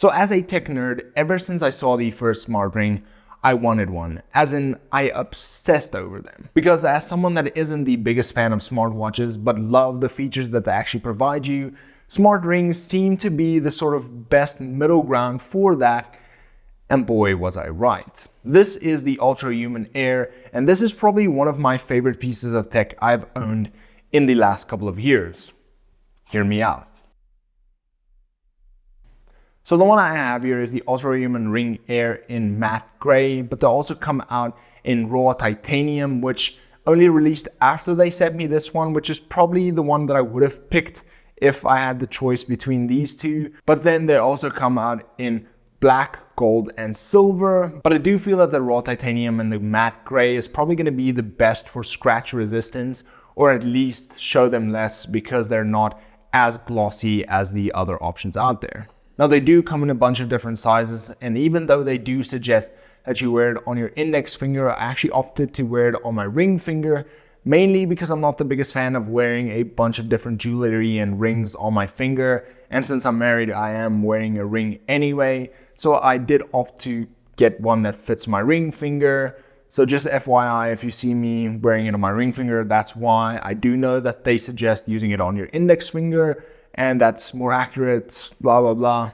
So as a tech nerd, ever since I saw the first smart ring, I wanted one, as in I obsessed over them. Because as someone that isn't the biggest fan of smartwatches, but love the features that they actually provide you, smart rings seem to be the sort of best middle ground for that, and boy was I right. This is the UltraHuman Air, and this is probably one of my favorite pieces of tech I've owned in the last couple of years. Hear me out. So the one I have here is the UltraHuman Ring Air in matte gray, but they also come out in raw titanium, which only released after they sent me this one, which is probably the one that I would have picked if I had the choice between these two. But then they also come out in black, gold, and silver. But I do feel that the raw titanium and the matte gray is probably going to be the best for scratch resistance, or at least show them less because they're not as glossy as the other options out there. Now they do come in a bunch of different sizes, and even though they do suggest that you wear it on your index finger, I actually opted to wear it on my ring finger, mainly because I'm not the biggest fan of wearing a bunch of different jewelry and rings on my finger, and since I'm married, I am wearing a ring anyway, so I did opt to get one that fits my ring finger. So just FYI, if you see me wearing it on my ring finger, that's why. I do know that they suggest using it on your index finger, and that's more accurate, blah, blah, blah.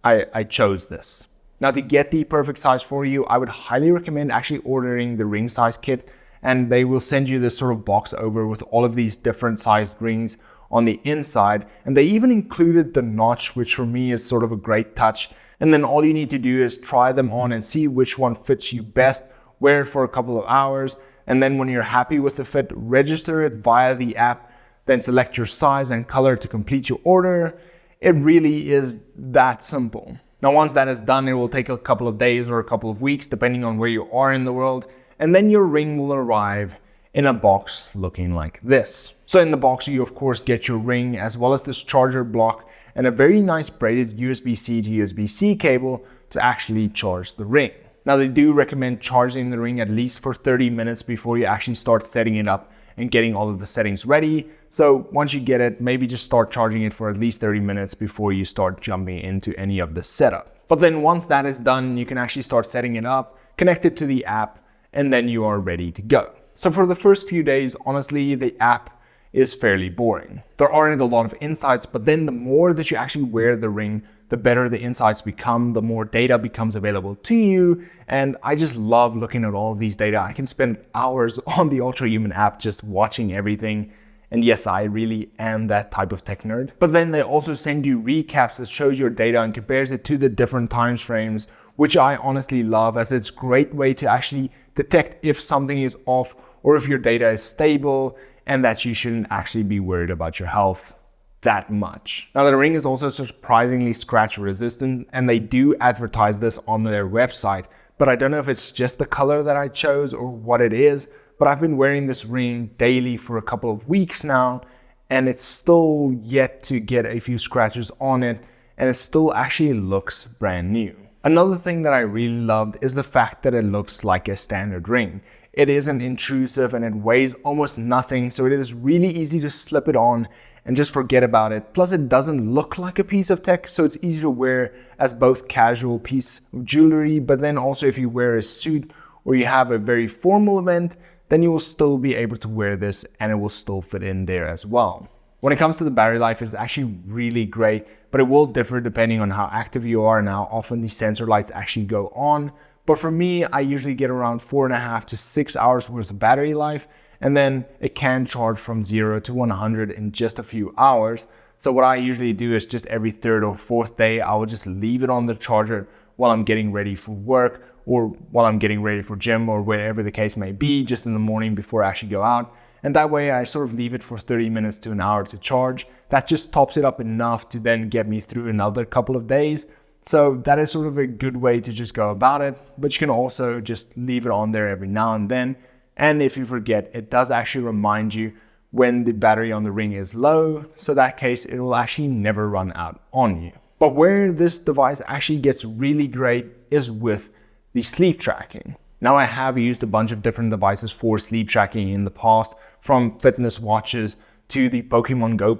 I chose this. Now to get the perfect size for you, I would highly recommend actually ordering the ring size kit, and they will send you this sort of box over with all of these different sized rings on the inside. And they even included the notch, which for me is sort of a great touch. And then all you need to do is try them on and see which one fits you best, wear it for a couple of hours, and then when you're happy with the fit, register it via the app, then select your size and color to complete your order. It really is that simple. Now, once that is done, it will take a couple of days or a couple of weeks, depending on where you are in the world. And then your ring will arrive in a box looking like this. So in the box, you of course get your ring as well as this charger block and a very nice braided USB-C to USB-C cable to actually charge the ring. Now they do recommend charging the ring at least for 30 minutes before you actually start setting it up and getting all of the settings ready. So once you get it, maybe just start charging it for at least 30 minutes before you start jumping into any of the setup. But then once that is done, you can actually start setting it up, connect it to the app, and then you are ready to go. So for the first few days, honestly, the app is fairly boring. There aren't a lot of insights, but then the more that you actually wear the ring, the better the insights become, the more data becomes available to you. And I just love looking at all of these data. I can spend hours on the UltraHuman app just watching everything. And yes, I really am that type of tech nerd. But then they also send you recaps that shows your data and compares it to the different time frames, which I honestly love, as it's a great way to actually detect if something is off or if your data is stable and that you shouldn't actually be worried about your health that much. Now the ring is also surprisingly scratch resistant, and they do advertise this on their website, but I don't know if it's just the color that I chose or what it is, but I've been wearing this ring daily for a couple of weeks now, and it's still yet to get a few scratches on it, and it still actually looks brand new. Another thing that I really loved is the fact that it looks like a standard ring. It isn't intrusive and it weighs almost nothing, so it is really easy to slip it on and just forget about it. Plus it doesn't look like a piece of tech, so it's easy to wear as both casual piece of jewelry, but then also if you wear a suit or you have a very formal event, then you will still be able to wear this and it will still fit in there as well. When it comes to the battery life, it's actually really great, but it will differ depending on how active you are and how often the sensor lights actually go on. But for me, I usually get around 4.5 to 6 hours worth of battery life, and then it can charge from 0 to 100 in just a few hours. So what I usually do is just every third or fourth day, I will just leave it on the charger while I'm getting ready for work or while I'm getting ready for gym or wherever the case may be, just in the morning before I actually go out. And that way I sort of leave it for 30 minutes to an hour to charge. That just tops it up enough to then get me through another couple of days. So that is sort of a good way to just go about it, but you can also just leave it on there every now and then. And if you forget, it does actually remind you when the battery on the ring is low. So that case, it will actually never run out on you. But where this device actually gets really great is with the sleep tracking. Now I have used a bunch of different devices for sleep tracking in the past, from fitness watches to the Pokemon Go++,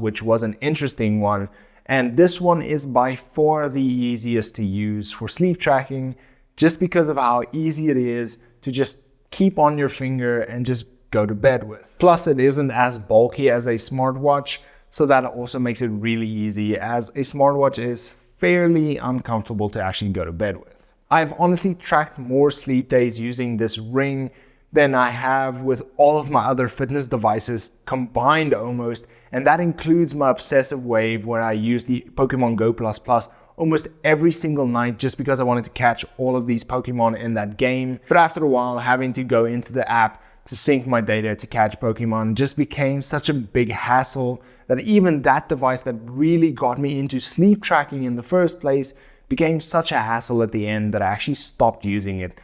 which was an interesting one, And this one is by far the easiest to use for sleep tracking, just because of how easy it is to just keep on your finger and just go to bed with. Plus, it isn't as bulky as a smartwatch, so that also makes it really easy, as a smartwatch is fairly uncomfortable to actually go to bed with. I've honestly tracked more sleep days using this ring than I have with all of my other fitness devices combined almost, and that includes my obsessive wave where I use the Pokemon Go++ almost every single night just because I wanted to catch all of these Pokemon in that game. But after a while, having to go into the app to sync my data to catch Pokemon just became such a big hassle that even that device that really got me into sleep tracking in the first place became such a hassle at the end that I actually stopped using it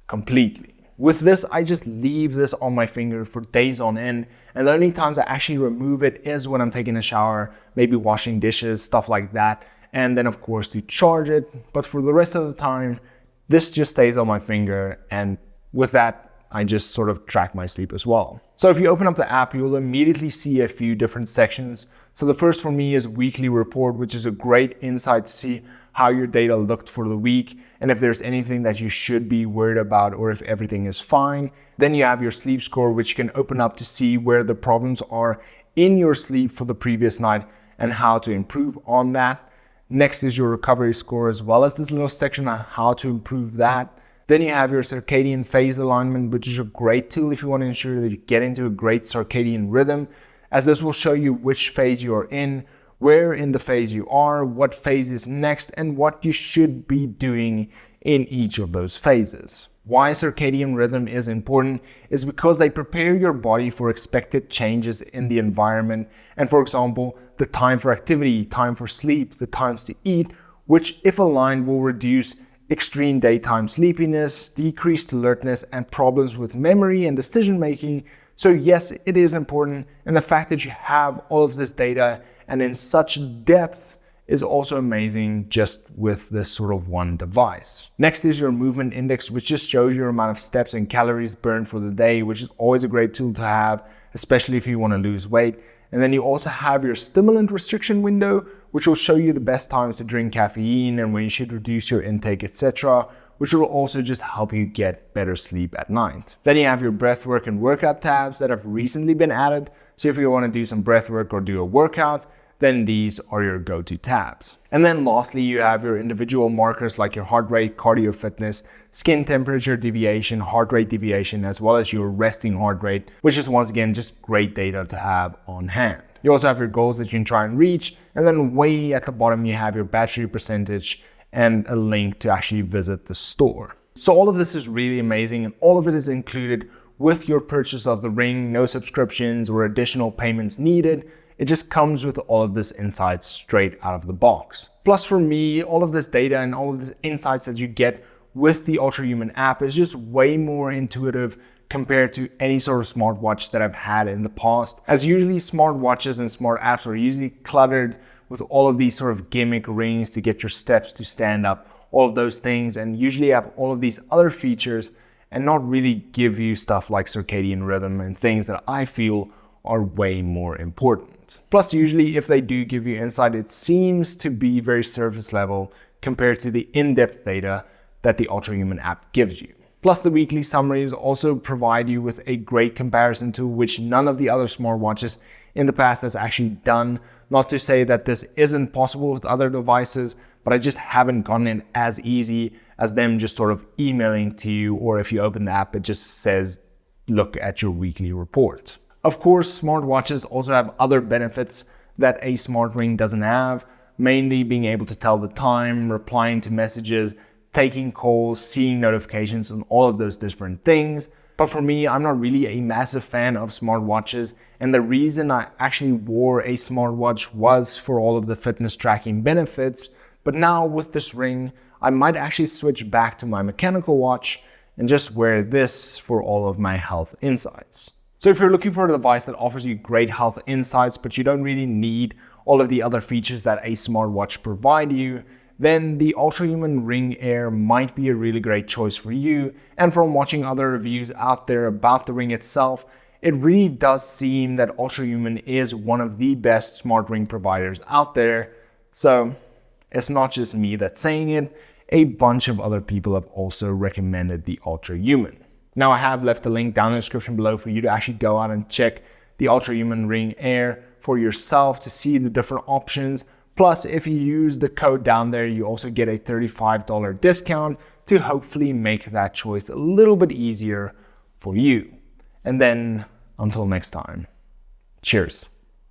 completely. With this, I just leave this on my finger for days on end, and the only times I actually remove it is when I'm taking a shower, maybe washing dishes, stuff like that, and then of course to charge it. But for the rest of the time, this just stays on my finger, and with that, I just sort of track my sleep as well. So if you open up the app, you'll immediately see a few different sections. So the first for me is weekly report, which is a great insight to see how your data looked for the week and if there's anything that you should be worried about or if everything is fine. Then you have your sleep score, which you can open up to see where the problems are in your sleep for the previous night and how to improve on that. Next is your recovery score, as well as this little section on how to improve that. Then you have your circadian phase alignment, which is a great tool if you want to ensure that you get into a great circadian rhythm, as this will show you which phase you're in, where in the phase you are, what phase is next, and what you should be doing in each of those phases. Why circadian rhythm is important is because they prepare your body for expected changes in the environment, and for example, the time for activity, time for sleep, the times to eat, which if aligned will reduce extreme daytime sleepiness, decreased alertness, and problems with memory and decision making. So yes, it is important, and the fact that you have all of this data and in such depth is also amazing just with this sort of one device. Next is your movement index, which just shows your amount of steps and calories burned for the day, which is always a great tool to have, especially if you want to lose weight. And then you also have your stimulant restriction window, which will show you the best times to drink caffeine and when you should reduce your intake, etc., which will also just help you get better sleep at night. Then you have your breathwork and workout tabs that have recently been added. So if you want to do some breathwork or do a workout, then these are your go-to tabs. And then lastly, you have your individual markers like your heart rate, cardio fitness, skin temperature deviation, heart rate deviation, as well as your resting heart rate, which is once again just great data to have on hand. You also have your goals that you can try and reach, and then way at the bottom you have your battery percentage and a link to actually visit the store. So all of this is really amazing, and all of it is included with your purchase of the ring, no subscriptions or additional payments needed. It just comes with all of this insights straight out of the box. Plus for me, all of this data and all of these insights that you get with the UltraHuman app is just way more intuitive compared to any sort of smartwatch that I've had in the past. As usually smartwatches and smart apps are usually cluttered with all of these sort of gimmick rings to get your steps to stand up, all of those things, and usually have all of these other features and not really give you stuff like circadian rhythm and things that I feel are way more important. Plus, usually if they do give you insight, it seems to be very surface level compared to the in-depth data that the UltraHuman app gives you. Plus, the weekly summaries also provide you with a great comparison tool, which none of the other smartwatches in the past has actually done. Not to say that this isn't possible with other devices, but I just haven't gotten it as easy as them just sort of emailing to you, or if you open the app, it just says, look at your weekly report. Of course, smartwatches also have other benefits that a smart ring doesn't have, mainly being able to tell the time, replying to messages, taking calls, seeing notifications, and all of those different things. But for me, I'm not really a massive fan of smartwatches, and the reason I actually wore a smartwatch was for all of the fitness tracking benefits. But now with this ring, I might actually switch back to my mechanical watch and just wear this for all of my health insights. So if you're looking for a device that offers you great health insights, but you don't really need all of the other features that a smartwatch provide you, then the UltraHuman Ring Air might be a really great choice for you. And from watching other reviews out there about the ring itself, it really does seem that UltraHuman is one of the best smart ring providers out there. So it's not just me that's saying it. A bunch of other people have also recommended the UltraHuman. Now I have left a link down in the description below for you to actually go out and check the UltraHuman Ring Air for yourself to see the different options. Plus, if you use the code down there, you also get a $35 discount to hopefully make that choice a little bit easier for you. And then until next time, cheers.